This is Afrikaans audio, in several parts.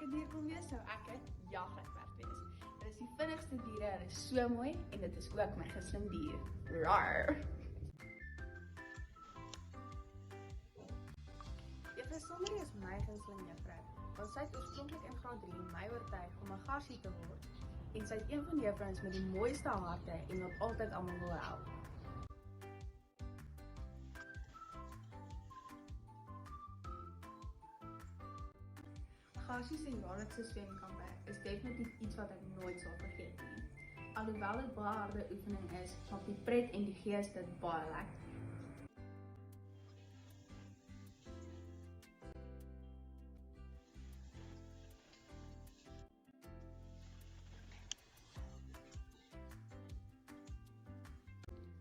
'n dier kon wees, sou ek 'n jagluiperd wees. Dit is die vinnigste diere, hulle is so mooi en dit is ook my gunsteling dier. Rar! Juffrou Sonderie is my gunsteling juffrou, want sy het oorspronklik in graad 3 my oortuig om 'n gasie te word. En sy is een van die juffrouens met die mooiste harte en wat altyd almal wil help. Gasie se jaarlikse swemkampe is definitief iets wat ek nooit sal vergeet nie. Alhoewel dit baie harde oefening is, maak die pret en die gees dit baie lekker.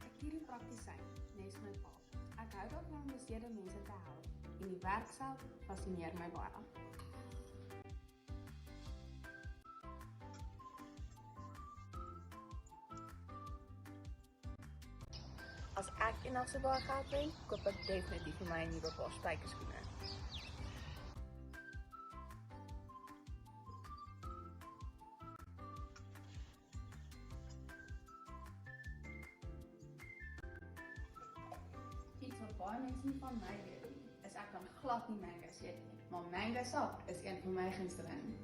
Ek kies die praktisyn, nes my pa. Ek hou daarvan om besteede mense te help en die werk self fascineer my baie. As ek eendag so baie geld wen, koop ek definitief vir my 'n nuwe paar spykerskoene. Iets wat baie mense nie van my weet nie, is ek kan glad nie mango's eet nie, maar mango sap is een van my gunsteling.